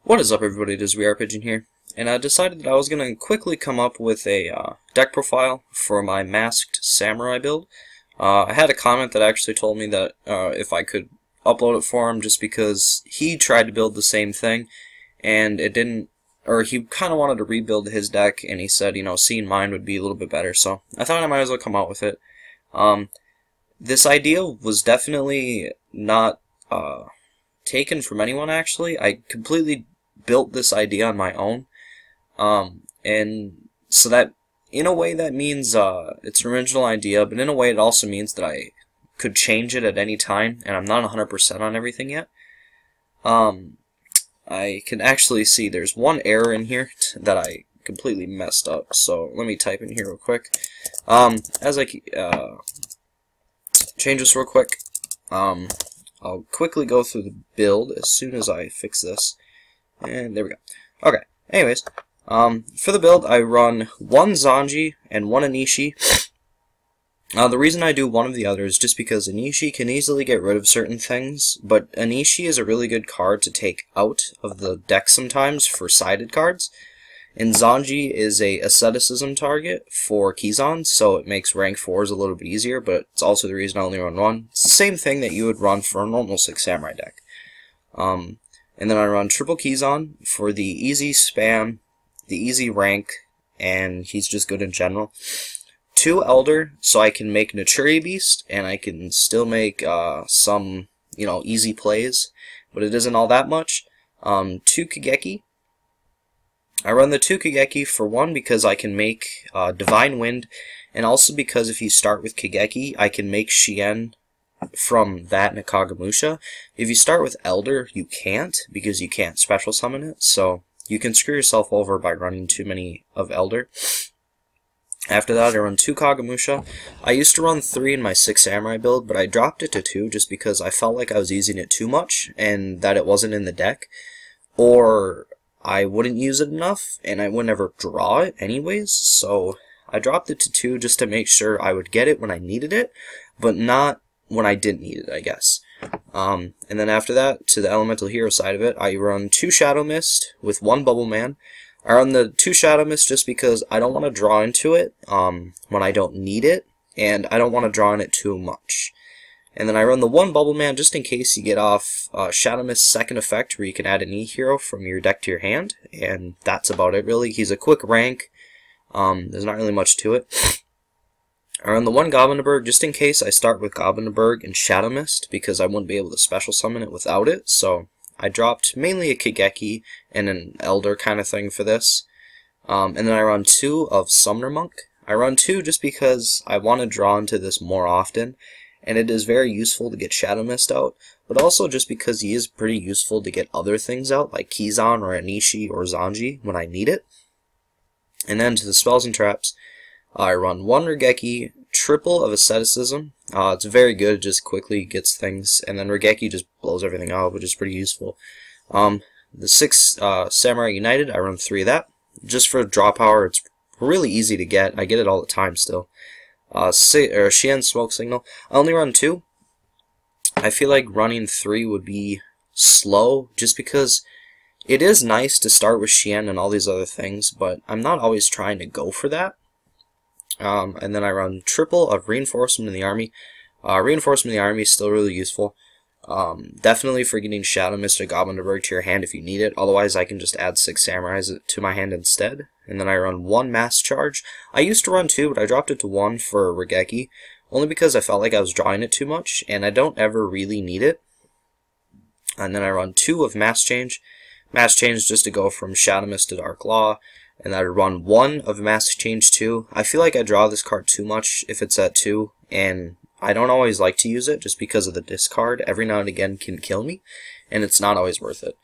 What is up, everybody? It is VR Pigeon here, and I decided that I was going to quickly come up with a deck profile for my Masked Samurai build. I had a comment that actually told me that if I could upload it for him, just because he tried to build the same thing, and it didn't, or he kind of wanted to rebuild his deck, and he said, seeing mine would be a little bit better, so I thought I might as well come out with it. This idea was definitely not taken from anyone, actually. I completely built this idea on my own, and so that in a way that means it's an original idea, but in a way it also means that I could change it at any time, and I'm not 100% on everything yet. I can actually see there's one error in here that I completely messed up, so let me type in here real quick. As I change this real quick, I'll quickly go through the build as soon as I fix this. And there we go. Okay, anyways, for the build, I run one Zanji and one Anishi. The reason I do one of the other is just because Anishi can easily get rid of certain things, but Anishi is a really good card to take out of the deck sometimes for sided cards. And Zanji is a asceticism target for Kizan, so it makes rank 4s a little bit easier, but it's also the reason I only run one. It's the same thing that you would run for a normal 6 Samurai deck. And then I run triple Kizan for the easy spam, the easy rank, and he's just good in general. 2 Elder, so I can make Naturi Beast, and I can still make some, easy plays, but it isn't all that much. 2 Kageki. I run the 2 Kageki for one because I can make Divine Wind, and also because if you start with Kageki, I can make Shien from that Nakagemusha. If you start with Elder, you can't, because you can't special summon it, so you can screw yourself over by running too many of Elder. After that, I run 2 Kagemusha. I used to run 3 in my 6 Samurai build, but I dropped it to 2 just because I felt like I was using it too much, and that it wasn't in the deck, or I wouldn't use it enough, and I would never draw it anyways, so I dropped it to 2 just to make sure I would get it when I needed it, but not when I didn't need it, I guess. And then after that, to the Elemental Hero side of it, I run 2 Shadow Mist with 1 Bubble Man. I run the 2 Shadow Mist just because I don't want to draw into it when I don't need it, and I don't want to draw in it too much. And then I run the 1 Bubble Man just in case you get off Shadow Mist's second effect, where you can add an E-Hero from your deck to your hand, and that's about it, really. He's a quick rank. There's not really much to it. I run the 1 Goblinberg just in case I start with Goblinberg and Shadow Mist, because I wouldn't be able to special summon it without it, so I dropped mainly a Kageki and an Elder kind of thing for this. And then I run 2 of Summoner Monk. I run 2 just because I want to draw into this more often, and it is very useful to get Shadow Mist out, but also just because he is pretty useful to get other things out, like Kizan or Anishi or Zanji when I need it. And then to the Spells and Traps, I run 1 Regeki, triple of Asceticism. It's very good, it just quickly gets things, and then Regeki just blows everything out, which is pretty useful. The 6 Samurai United, I run 3 of that. Just for draw power, it's really easy to get. I get it all the time still. Shien Smoke Signal, I only run 2. I feel like running 3 would be slow, just because it is nice to start with Shien and all these other things, but I'm not always trying to go for that. And then I run triple of Reinforcement in the Army. Reinforcement in the Army is still really useful. Definitely for getting Shadow Mist or Goblinberg to your hand if you need it. Otherwise, I can just add 6 Samurais to my hand instead. And then I run 1 Mass Charge. I used to run 2, but I dropped it to 1 for Regeki, only because I felt like I was drawing it too much, and I don't ever really need it. And then I run 2 of Mass Change. Mass Change just to go from Shadow Mist to Dark Law. And I run 1 of Mass Change 2. I feel like I draw this card too much if it's at 2, and I don't always like to use it just because of the discard. Every now and again can kill me, and it's not always worth it.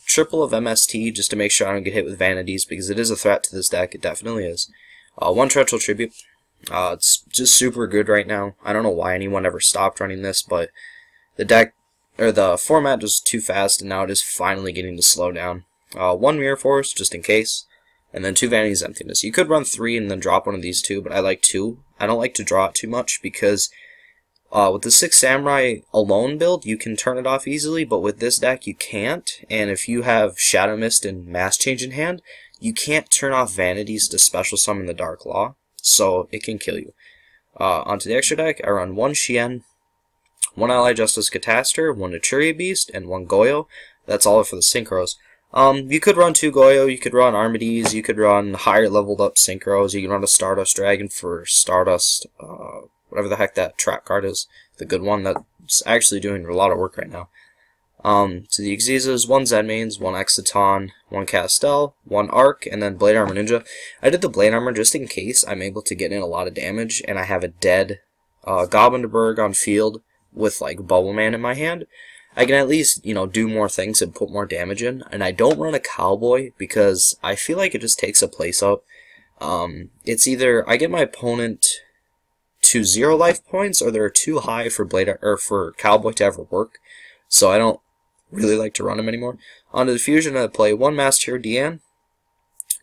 Triple of MST just to make sure I don't get hit with Vanities, because it is a threat to this deck, it definitely is. 1 Treacherous Tribute. It's just super good right now. I don't know why anyone ever stopped running this, but the deck, or the format was too fast, and now it is finally getting to slow down. 1 Mirror Force, just in case, and then 2 Vanity's Emptiness. You could run 3 and then drop one of these 2, but I like 2. I don't like to draw it too much, because With the Six Samurai alone build, you can turn it off easily, but with this deck you can't, and if you have Shadow Mist and Mass Change in hand, you can't turn off Vanities to special summon the Dark Law, so it can kill you. Onto the extra deck, I run 1 Shien, 1 Ally Justice Catastor, 1 Naturia Beast, and 1 Goyo. That's all for the Synchros. You could run 2 Goyo, you could run Armades, you could run higher leveled up Synchros, you can run a Stardust Dragon for Stardust, whatever the heck that trap card is, the good one that's actually doing a lot of work right now. To the Xyzas, 1 Zenmaines, 1 Exciton, 1 Castel, 1 Arc, and then Blade Armor Ninja. I did the Blade Armor just in case I'm able to get in a lot of damage, and I have a dead Goblindaberg on field with like Bubble Man in my hand. I can at least, you know, do more things and put more damage in. And I don't run a Cowboy because I feel like it just takes a place up. It's either I get my opponent to 0 life points, or they're too high for for Cowboy to ever work. So I don't really like to run him anymore. Onto the fusion, I play 1 Masked Hero Dian,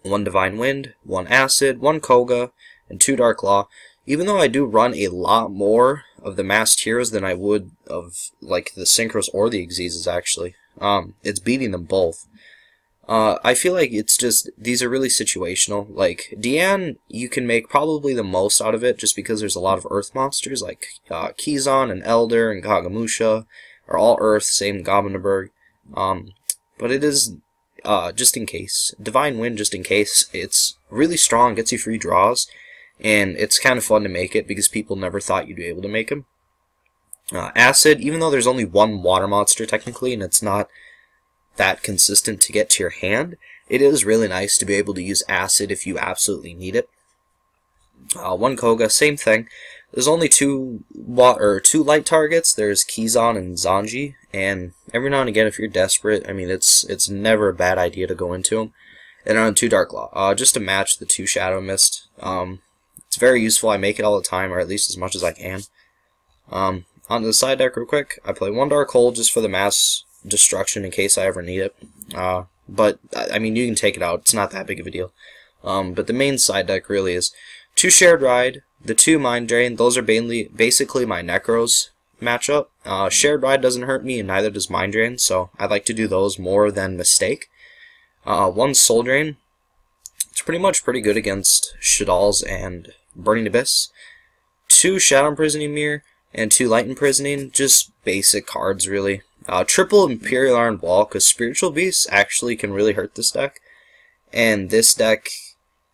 1 Divine Wind, 1 Acid, 1 Koga, and 2 Dark Law. Even though I do run a lot more of the Masked Heroes than I would of like the Synchros or the Xyzas actually, it's beating them both. I feel like it's just, these are really situational. Like, Dian, you can make probably the most out of it just because there's a lot of Earth monsters, like Kizan and Elder and Kagamusha are all Earth, same Goblindaberg. But it is, just in case. Divine Wind, just in case. It's really strong, gets you free draws, and it's kind of fun to make it because people never thought you'd be able to make them. Acid, even though there's only 1 water monster technically, and it's not that consistent to get to your hand, it is really nice to be able to use Acid if you absolutely need it. 1 Koga, same thing. There's only 2 light targets. There's Kizan and Zanji, and every now and again, if you're desperate, I mean, it's never a bad idea to go into them. And on 2 Dark Law, just to match the 2 Shadow Mist. It's very useful. I make it all the time, or at least as much as I can. Onto the side deck real quick, I play 1 Dark Hole just for the mass destruction in case I ever need it. But, I mean, you can take it out. It's not that big of a deal. But the main side deck really is 2 Shared Ride, the 2 Mind Drain. Those are basically my Necros matchup. Shared Ride doesn't hurt me, and neither does Mind Drain, so I like to do those more than Mistake. 1 Soul Drain. It's pretty good against Shaddolls and Burning Abyss. 2 Shadow Imprisoning Mirror and 2 Light Imprisoning, just basic cards really. Triple Imperial Iron Wall, because Spiritual Beasts actually can really hurt this deck, and this deck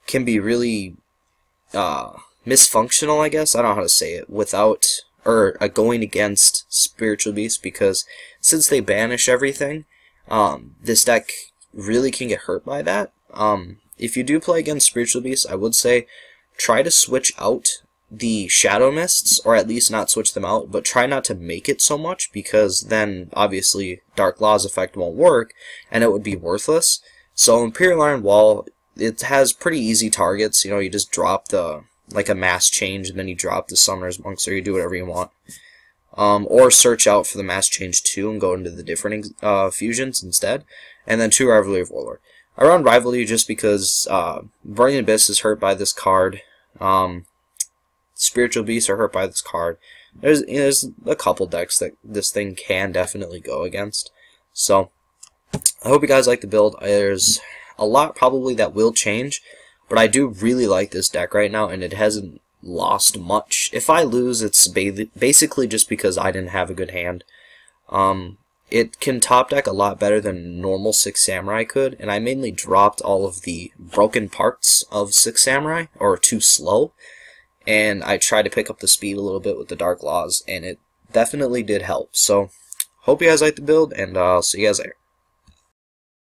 can be really misfunctional, I guess. I don't know how to say it, without, or going against Spiritual Beasts, because since they banish everything, this deck really can get hurt by that. If you do play against Spiritual Beasts, I would say try to switch out the Shadow Mists, or at least not switch them out, but try not to make it so much, because then obviously Dark Law's effect won't work, and it would be worthless. So Imperial Iron Wall, it has pretty easy targets. You know, you just drop like a Mass Change, and then you drop the Summoner's Monks, or you do whatever you want. Or search out for the Mass Change 2 and go into the different fusions instead. And then 2 Rivalry of Warlord. I run Rivalry just because Burning Abyss is hurt by this card. Spiritual Beasts are hurt by this card. There's a couple decks that this thing can definitely go against. So, I hope you guys like the build. There's a lot probably that will change, but I do really like this deck right now, and it hasn't lost much. If I lose, it's basically just because I didn't have a good hand. It can top deck a lot better than normal Six Samurai could, and I mainly dropped all of the broken parts of Six Samurai, or too slow, and I tried to pick up the speed a little bit with the Dark Laws, and it definitely did help. So, hope you guys like the build, and I'll see you guys later.